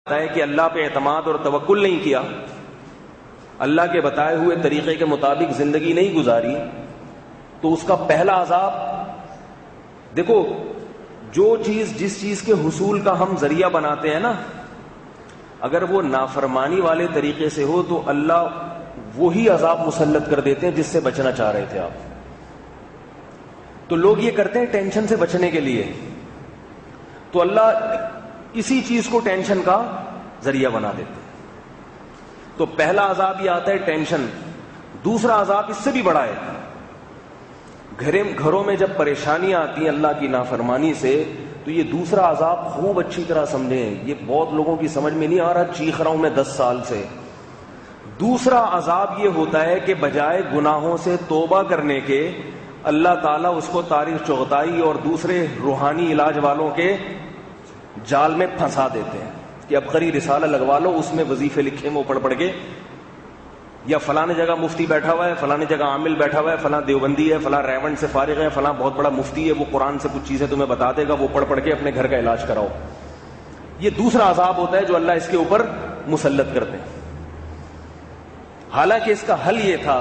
ہے کہ اللہ پہ اعتماد اور توکل نہیں کیا، اللہ کے بتائے ہوئے طریقے کے مطابق زندگی نہیں گزاری، تو اس کا پہلا عذاب، دیکھو جو چیز جس چیز کے حصول کا ہم ذریعہ بناتے ہیں نا، اگر وہ نافرمانی والے طریقے سے ہو تو اللہ وہی عذاب مسلط کر دیتے ہیں جس سے بچنا چاہ رہے تھے آپ. تو لوگ یہ کرتے ہیں ٹینشن سے بچنے کے لیے، تو اللہ اسی چیز کو ٹینشن کا ذریعہ بنا دیتے ہیں. تو پہلا عذاب یہ آتا ہے ٹینشن. دوسرا عذاب اس سے بھی بڑا ہے. گھروں میں جب پریشانیاں آتی ہیں اللہ کی نافرمانی سے، تو یہ دوسرا عذاب خوب اچھی طرح سمجھیں. یہ بہت لوگوں کی سمجھ میں نہیں آ رہا، چیخ رہا ہوں میں 10 سال سے. دوسرا عذاب یہ ہوتا ہے کہ بجائے گناہوں سے توبہ کرنے کے، اللہ تعالیٰ اس کو تاریخ چغتائی اور دوسرے روحانی علاج والوں کے جال میں پھنسا دیتے ہیں کہ اب قری رسالہ لگوا لو، اس میں وظیفے لکھے وہ پڑھ کے، یا فلاں جگہ مفتی بیٹھا ہوا ہے، فلاں جگہ عامل بیٹھا ہوا ہے، فلاں دیوبندی ہے، فلاں ریونڈ سے فارغ ہے، فلاں بہت بڑا مفتی ہے، وہ قرآن سے کچھ چیزیں تمہیں بتا دے گا، وہ پڑھ کے اپنے گھر کا علاج کراؤ. یہ دوسرا عذاب ہوتا ہے جو اللہ اس کے اوپر مسلط کرتے ہیں. حالانکہ اس کا حل یہ تھا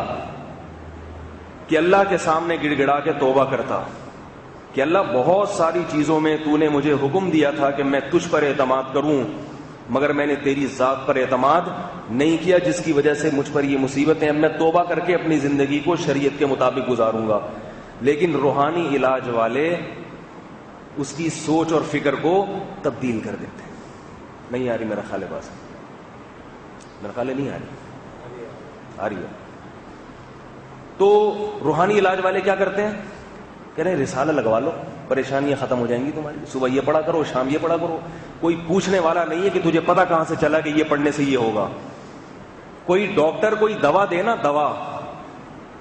کہ اللہ کے سامنے گڑ گڑا کے توبہ کرتا کہ اللہ بہت ساری چیزوں میں تو نے مجھے حکم دیا تھا کہ میں تجھ پر اعتماد کروں، مگر میں نے تیری ذات پر اعتماد نہیں کیا، جس کی وجہ سے مجھ پر یہ مصیبتیں. اب میں توبہ کر کے اپنی زندگی کو شریعت کے مطابق گزاروں گا. لیکن روحانی علاج والے اس کی سوچ اور فکر کو تبدیل کر دیتے ہیں. نہیں آ رہی میرا خیال ہے، بس میرا خیال ہے نہیں آ رہی ہے. تو روحانی علاج والے کیا کرتے ہیں؟ کہہ رہے ہیں رسالہ لگوا لو، پریشانیاں ختم ہو جائیں گی تمہاری. صبح یہ پڑھا کرو، شام یہ پڑھا کرو. کوئی پوچھنے والا نہیں ہے کہ تجھے پتہ کہاں سے چلا کہ یہ پڑھنے سے یہ ہوگا. کوئی ڈاکٹر کوئی دوا دے نا، دوا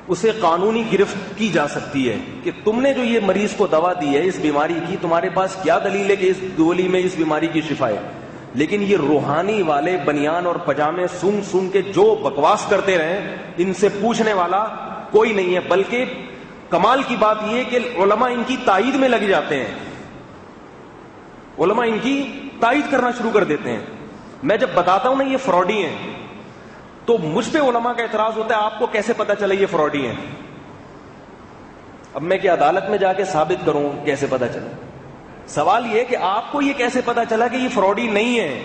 اسے قانونی گرفت کی جا سکتی ہے کہ تم نے جو یہ مریض کو دوا دی ہے اس بیماری کی، تمہارے پاس کیا دلیل ہے کہ اس گولی میں اس بیماری کی شفا ہے. لیکن یہ روحانی والے بنیان اور پجامے سن کے جو بکواس کرتے رہے، ان سے پوچھنے والا کوئی نہیں ہے. بلکہ کمال کی بات یہ کہ علماء ان کی تائید میں لگ جاتے ہیں، علماء ان کی تائید کرنا شروع کر دیتے ہیں. میں جب بتاتا ہوں نا یہ فراڈی ہیں، تو مجھ پہ علماء کا اعتراض ہوتا ہے آپ کو کیسے پتا چلے یہ فراڈی ہیں. اب میں کہ عدالت میں جا کے ثابت کروں کیسے پتا چلے؟ سوال یہ کہ آپ کو یہ کیسے پتا چلا کہ یہ فراڈی نہیں ہے؟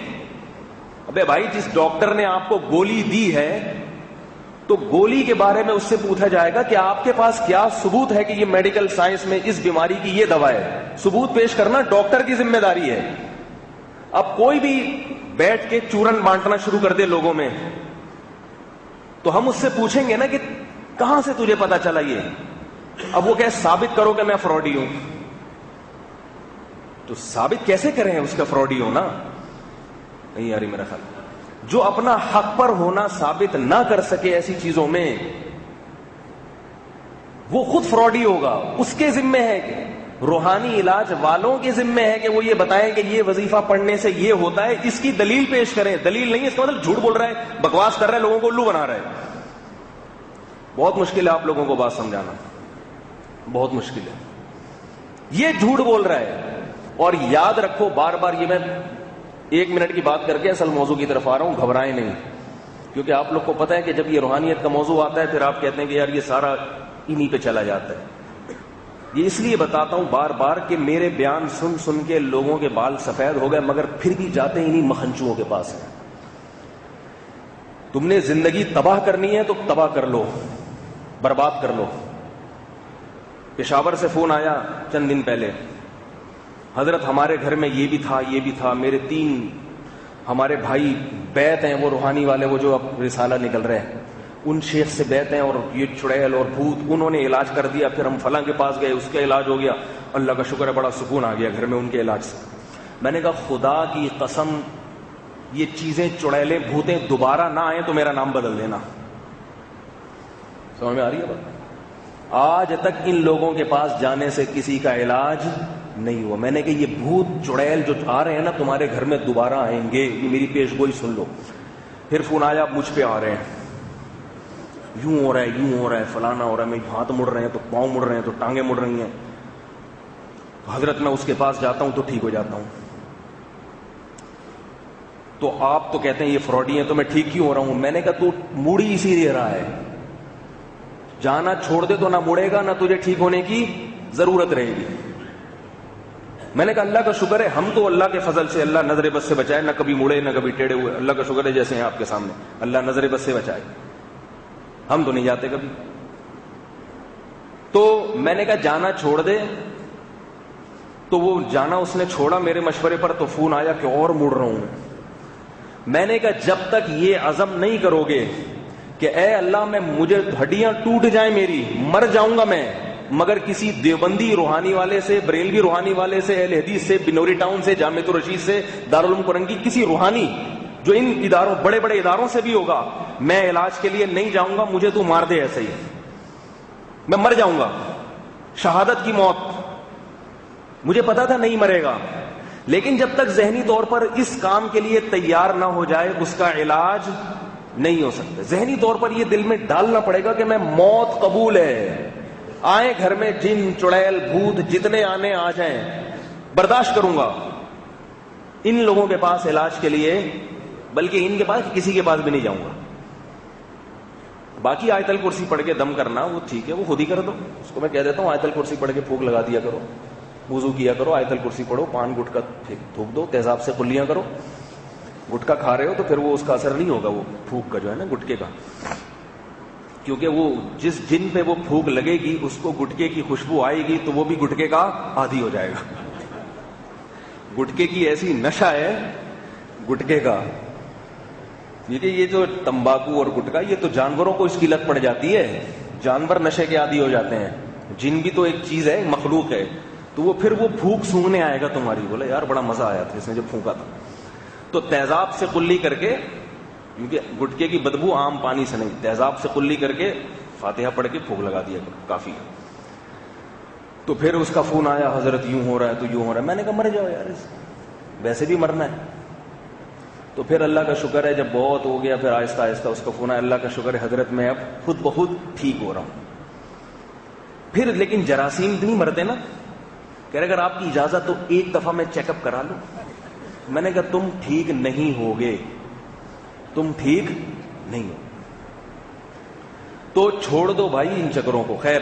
ابے بھائی، جس ڈاکٹر نے آپ کو گولی دی ہے تو گولی کے بارے میں اس سے پوچھا جائے گا کہ آپ کے پاس کیا ثبوت ہے کہ یہ میڈیکل سائنس میں اس بیماری کی یہ دوا ہے. ثبوت پیش کرنا ڈاکٹر کی ذمہ داری ہے. اب کوئی بھی بیٹھ کے چورن بانٹنا شروع کر دے لوگوں میں، تو ہم اس سے پوچھیں گے نا کہ کہاں سے تجھے پتا چلا یہ؟ اب وہ کہ ثابت کرو کہ میں فراڈی ہوں. تو ثابت کیسے کریں اس کا فراڈی ہونا؟ نہیں یاری میرا خیال. جو اپنا حق پر ہونا ثابت نہ کر سکے ایسی چیزوں میں، وہ خود فراڈی ہوگا. اس کے ذمہ ہے کہ روحانی علاج والوں کے ذمہ ہے کہ وہ یہ بتائیں کہ یہ وظیفہ پڑھنے سے یہ ہوتا ہے، اس کی دلیل پیش کریں. دلیل نہیں، اس کا مطلب جھوٹ بول رہا ہے، بکواس کر رہا ہے، لوگوں کو الو بنا رہا ہے. بہت مشکل ہے آپ لوگوں کو بات سمجھانا، بہت مشکل ہے. یہ جھوٹ بول رہا ہے. اور یاد رکھو، بار بار یہ میں 1 منٹ کی بات کر کے اصل موضوع کی طرف آ رہا ہوں، گھبرائیں نہیں. کیونکہ آپ لوگ کو پتہ ہے کہ جب یہ روحانیت کا موضوع آتا ہے پھر آپ کہتے ہیں کہ یار یہ سارا انہی پہ چلا جاتا ہے. یہ اس لیے بتاتا ہوں بار بار کہ میرے بیان سن کے لوگوں کے بال سفید ہو گئے، مگر پھر بھی جاتے انہی مکھنچوؤں کے پاس ہیں. تم نے زندگی تباہ کرنی ہے تو تباہ کر لو، برباد کر لو. پشاور سے فون آیا چند دن پہلے، حضرت ہمارے گھر میں یہ بھی تھا یہ بھی تھا، میرے 3 ہمارے بھائی بیت ہیں، وہ روحانی والے، وہ جو اب رسالہ نکل رہے ہیں، ان شیخ سے بیت ہیں، اور یہ چڑیل اور بھوت انہوں نے علاج کر دیا. پھر ہم فلاں کے پاس گئے، اس کا علاج ہو گیا. اللہ کا شکر ہے، بڑا سکون آ گیا گھر میں ان کے علاج سے. میں نے کہا خدا کی قسم یہ چیزیں چڑیلیں بھوتیں دوبارہ نہ آئیں تو میرا نام بدل دینا. سمجھ میں آ رہی ہے بات؟ آج تک ان لوگوں کے پاس جانے سے کسی کا علاج نہیں ہوا. میں نے کہا یہ بھوت چڑیل جو آ رہے ہیں نا تمہارے گھر میں دوبارہ آئیں گے، یہ میری پیش گوئی سن لو. پھر فون آیا مجھ پہ آ رہے ہیں، یوں ہو رہا ہے یوں ہو رہا ہے، فلانا ہو رہا ہے، میرے ہاتھ مڑ رہے ہیں تو پاؤں مڑ رہے ہیں تو ٹانگیں مڑ رہی ہیں. حضرت میں اس کے پاس جاتا ہوں تو ٹھیک ہو جاتا ہوں. تو آپ تو کہتے ہیں یہ فراڈی ہیں تو میں ٹھیک کیوں ہو رہا ہوں؟ میں نے کہا تو موڑی اسی لیے رہا ہے، جانا چھوڑ دے تو نہ مڑے گا، نہ تجھے ٹھیک ہونے کی ضرورت رہے گی۔ میں نے کہا اللہ کا شکر ہے ہم تو اللہ کے فضل سے اللہ نظر بد سے بچائے، نہ کبھی مڑے نہ کبھی ٹیڑے ہوئے، اللہ کا شکر ہے جیسے ہیں آپ کے سامنے، اللہ نظر بد سے بچائے، ہم تو نہیں جاتے کبھی۔ تو میں نے کہا جانا چھوڑ دے، تو وہ جانا اس نے چھوڑا میرے مشورے پر، تو فون آیا کہ اور مڑ رہا ہوں۔ میں نے کہا جب تک یہ عزم نہیں کرو گے کہ اے اللہ میں مجھے ہڈیاں ٹوٹ جائیں میری، مر جاؤں گا میں، مگر کسی دیوبندی روحانی والے سے، بریلوی روحانی والے سے، اہل حدیث سے، بنوری ٹاؤن سے، جامعۃ الرشید سے، دارالعلوم کرنگی، کسی روحانی جو ان اداروں بڑے بڑے اداروں سے بھی ہوگا، میں علاج کے لیے نہیں جاؤں گا، مجھے تو مار دے ایسے ہی، میں مر جاؤں گا شہادت کی موت۔ مجھے پتا تھا نہیں مرے گا، لیکن جب تک ذہنی طور پر اس کام کے لیے تیار نہ ہو جائے اس کا علاج نہیں ہو سکتا۔ ذہنی طور پر یہ دل میں ڈالنا پڑے گا کہ میں موت قبول ہے، آئے گھر میں جن چڑیل بھوت جتنے آنے آ جائیں برداشت کروں گا، ان لوگوں کے پاس علاج کے لیے، بلکہ ان کے پاس کسی کے پاس بھی نہیں جاؤں گا۔ باقی آیت الکرسی پڑھ کے دم کرنا وہ ٹھیک ہے، وہ خود ہی کر دو، اس کو میں کہہ دیتا ہوں آیت الکرسی پڑھ کے پھونک لگا دیا کرو، وضو کیا کرو، آیت الکرسی پڑھو، پان گٹکا تھوک دو، تیزاب سے کلیاں کرو۔ گٹکا کھا رہے ہو تو پھر وہ اس کا اثر نہیں ہوگا، وہ پھونک کا جو ہے نا گٹکے کا، کیونکہ وہ جس جن پہ وہ پھونک لگے گی اس کو گٹکے کی خوشبو آئے گی تو وہ بھی گٹکے کا عادی ہو جائے گا۔ گٹکے کی ایسی نشہ ہے گٹکے کا، کیونکہ یہ جو تمباکو اور گٹکا یہ تو جانوروں کو اس کی لت پڑ جاتی ہے، جانور نشے کے عادی ہو جاتے ہیں، جن بھی تو ایک چیز ہے، مخلوق ہے، تو وہ پھر وہ پھونک سونگنے آئے گا تمہاری، بولے یار بڑا مزہ آیا تھا اس نے جب پھونکا تھا۔ تو تیزاب سے کلی کر کے، کیونکہ گٹکے کی بدبو عام پانی سے نہیں، تیزاب سے کلی کر کے فاتحہ پڑھ کے پھونک لگا دیا کافی۔ تو پھر اس کا فون آیا حضرت یوں ہو رہا ہے تو یوں ہو رہا ہے، میں نے کہا مر جاؤ یار، ویسے بھی مرنا ہے۔ تو پھر اللہ کا شکر ہے جب بہت ہو گیا، پھر آہستہ آہستہ اس کا فون آیا، اللہ کا شکر ہے حضرت میں اب خود بخود ٹھیک ہو رہا ہوں۔ پھر لیکن جراثیم نہیں مرتے نا، کہہ رہے اگر آپ کی اجازت تو ایک دفعہ میں چیک اپ کرا لوں۔ میں نے کہا تم ٹھیک نہیں ہوگے، تم ٹھیک نہیں ہو، تو چھوڑ دو بھائی ان چکروں کو۔ خیر